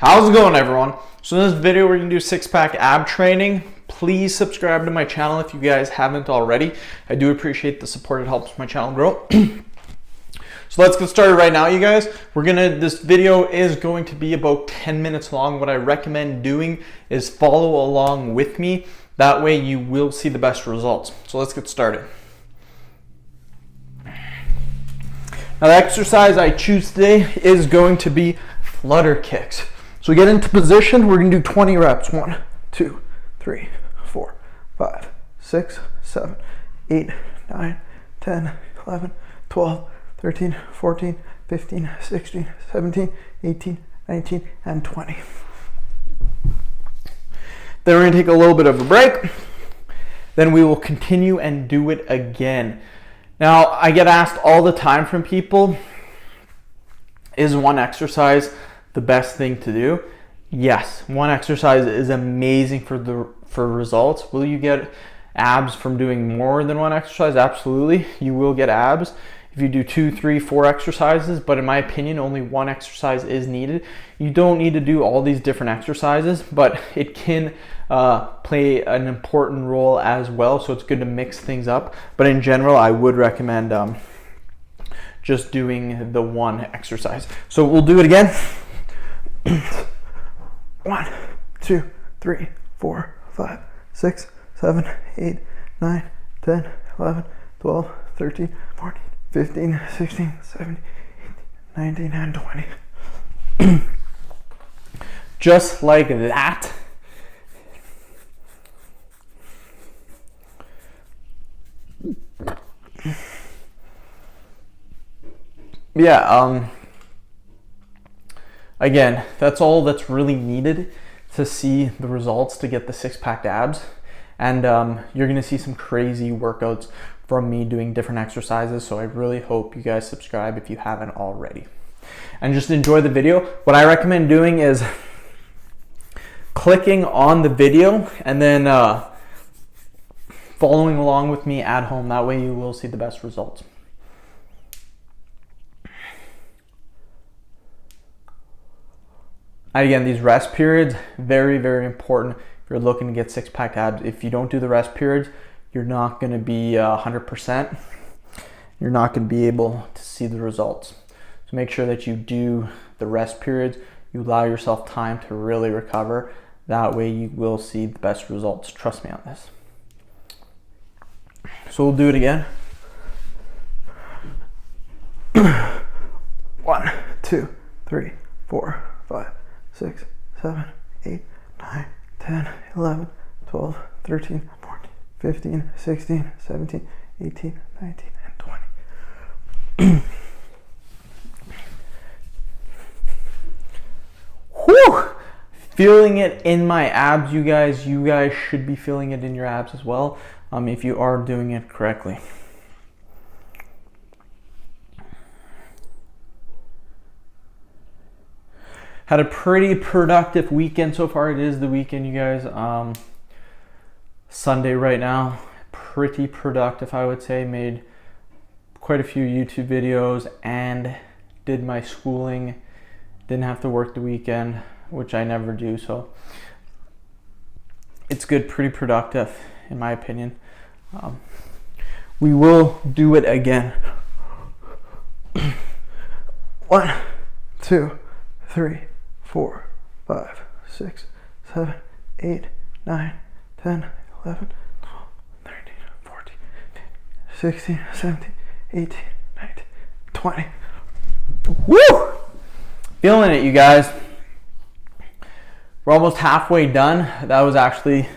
How's it going, everyone? So in this video, we're gonna do six-pack ab training. Please subscribe to my channel if you guys haven't already. I do appreciate the support. It helps my channel grow. So let's get started right now, you guys. This video is going to be about 10 minutes long. What I recommend doing is follow along with me. That way you will see the best results. So let's get started. Now the exercise I choose today is going to be flutter kicks. So we get into position, we're gonna do 20 reps. 1, 2, 3, 4, 5, 6, 7, 8, 9, 10, 11, 12, 13, 14, 15, 16, 17, 18, 19, and 20. Then we're gonna take a little bit of a break. Then we will continue and do it again. Now, I get asked all the time from people, is one exercise the best thing to do? Yes, one exercise is amazing for results. Will you get abs from doing more than one exercise? Absolutely, you will get abs if you do 2, 3, 4 exercises, but in my opinion, only one exercise is needed. You don't need to do all these different exercises, but it can play an important role as well, so it's good to mix things up. But in general, I would recommend just doing the one exercise. So we'll do it again. 1, 2, 3, 4, 5, 6, 7, 8, 9, 10, 11, 12, 13, 14, 15, 16, 17, 18, 19, and 20. Just like that. Yeah, again, that's all that's really needed to see the results, to get the six-pack abs. And you're gonna see some crazy workouts from me doing different exercises. So I really hope you guys subscribe if you haven't already. And just enjoy the video. What I recommend doing is clicking on the video and then following along with me at home. That way you will see the best results. Again, these rest periods, very, very important if you're looking to get six-pack abs. If you don't do the rest periods, you're not going to be 100%. You're not going to be able to see the results. So make sure that you do the rest periods. You allow yourself time to really recover. That way you will see the best results. Trust me on this. So we'll do it again. 1, 2, 3, 4, 5, 6, 7, 8, 9, 10, 11, 12, 13, 14, 15, 16, 17, 18, 19, and 20. Whew! Feeling it in my abs, you guys. You guys should be feeling it in your abs as well, if you are doing it correctly. Had a pretty productive weekend so far. It is the weekend, you guys. Sunday right now. Pretty productive, I would say. Made quite a few YouTube videos and did my schooling. Didn't have to work the weekend, which I never do. So it's good, pretty productive in my opinion. We will do it again. 1, 2, 3, 4, 5, 6, 7, 8, 9, 10, 11, 12, 13, 14, 15, 16, 17, 18, 19, 20. Woo! Feeling it, you guys. We're almost halfway done. That was actually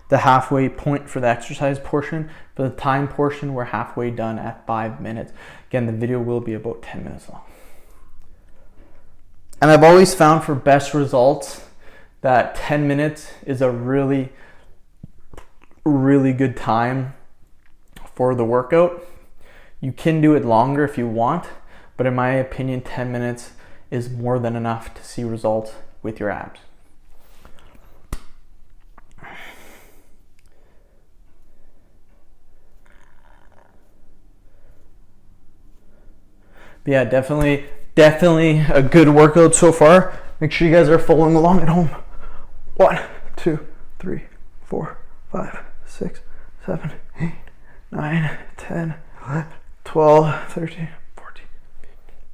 the halfway point for the exercise portion. For the time portion, we're halfway done at 5 minutes. Again, the video will be about 10 minutes long. And I've always found for best results that 10 minutes is a really, really good time for the workout. You can do it longer if you want, but in my opinion, 10 minutes is more than enough to see results with your abs. But yeah, definitely a good workout so far. Make sure you guys are following along at home. 1, 2, 3, 4, 5, 6, 7, 8, 9, 10, 11, 12, 13, 14,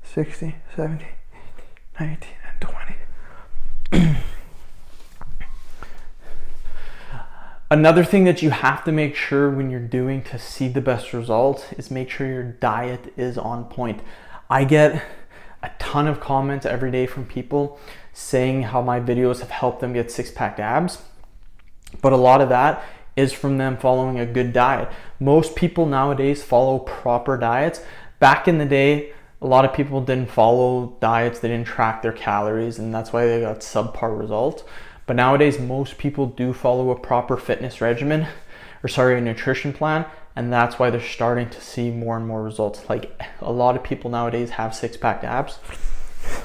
16, 17, 19, and 20. Another thing that you have to make sure when you're doing to see the best results is make sure your diet is on point. I get a ton of comments every day from people saying how my videos have helped them get six-pack abs, but a lot of that is from them following a good diet. Most people nowadays follow proper diets. Back in the day, a lot of people didn't follow diets, they didn't track their calories, and that's why they got subpar results. But nowadays, most people do follow a proper fitness regimen, a nutrition plan, and that's why they're starting to see more and more results. Like, a lot of people nowadays have six-pack abs.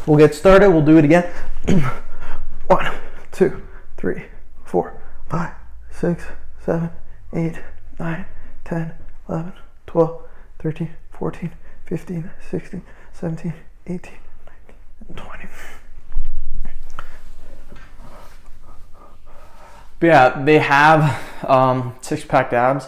We'll get started, we'll do it again. 1, 2, 3, 4, 5, 6, 7, 8, 9, 10, 11, 12, 13, 14, 15, 16, 17, 18, 19, and 20. But yeah, they have six-pack abs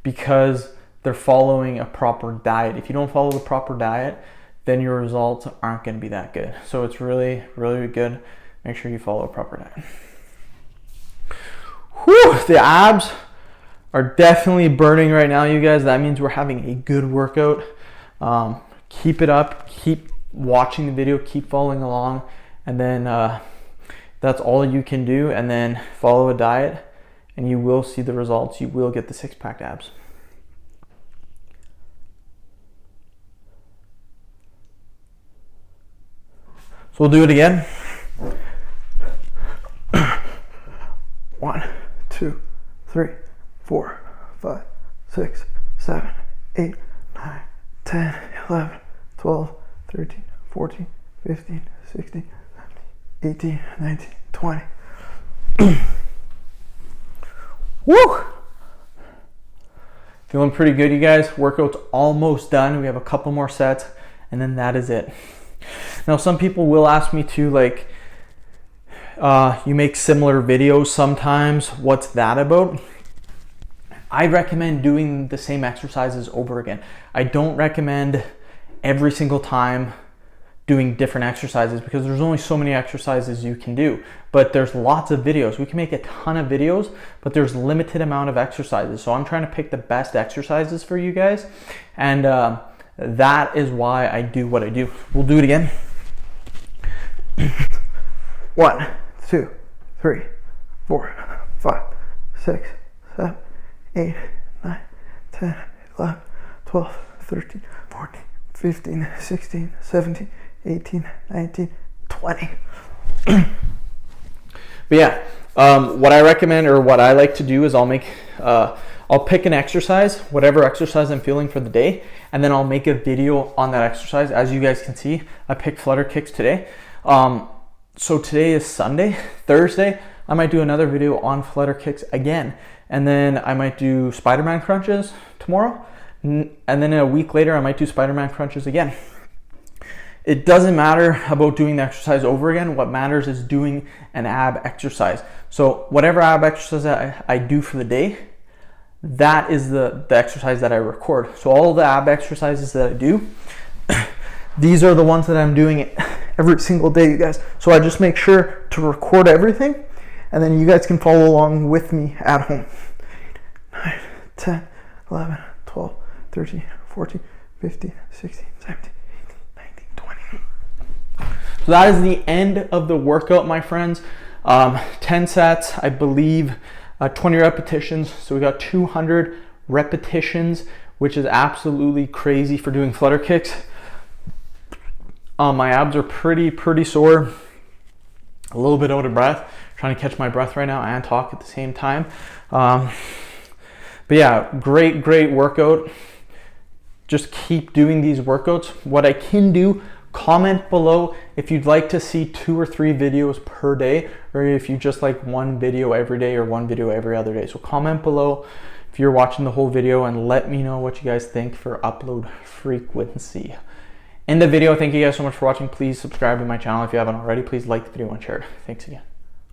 because they're following a proper diet. If you don't follow the proper diet, then your results aren't going to be that good. So it's really, really good. Make sure you follow a proper diet. Whew, the abs are definitely burning right now, you guys. That means we're having a good workout. Keep it up. Keep watching the video. Keep following along. And then that's all you can do, and then follow a diet and you will see the results. You will get the six-pack abs. So we'll do it again. 1, 2, 3, 4, 5, 6, 7, 8, 9, 10, 11, 12, 13, 14, 15, 16, 18, 19, 20. Woo! Feeling pretty good, you guys. Workout's almost done. We have a couple more sets, and then that is it. Now, some people will ask me to, like, you make similar videos sometimes. What's that about? I recommend doing the same exercises over again. I don't recommend every single time doing different exercises because there's only so many exercises you can do, but there's lots of videos. We can make a ton of videos, but there's limited amount of exercises. So I'm trying to pick the best exercises for you guys, and that is why I do what I do. We'll do it again. 1, 2, 3, 4, 5, 6, 7, 8, 9, 10, 11, 12, 13, 14, 15, 16, 17, 18, 19, 20. But yeah, what I recommend, or what I like to do, is I'll pick an exercise, whatever exercise I'm feeling for the day, and then I'll make a video on that exercise. As you guys can see, I picked flutter kicks today. So today is Sunday. Thursday, I might do another video on flutter kicks again, and then I might do Spider-Man crunches tomorrow, and then a week later I might do Spider-Man crunches again. It doesn't matter about doing the exercise over again. What matters is doing an ab exercise. So whatever ab exercise I do for the day, that is the exercise that I record. So all the ab exercises that I do, these are the ones that I'm doing every single day, you guys. So I just make sure to record everything, and then you guys can follow along with me at home. 9, 10, 11, 12, 13, 14, 15, 16, 17, 18, 19, 20. So that is the end of the workout, my friends. 10 sets, I believe, 20 repetitions. So we got 200 repetitions, which is absolutely crazy for doing flutter kicks. My abs are pretty sore, a little bit out of breath, trying to catch my breath right now and talk at the same time. But yeah, great workout. Just keep doing these workouts. What I can do, comment below if you'd like to see 2 or 3 videos per day, or if you just like one video every day or one video every other day. So comment below if you're watching the whole video and let me know what you guys think for upload frequency. End the video. Thank you guys so much for watching. Please subscribe to my channel if you haven't already. Please like the video and share it. Thanks again.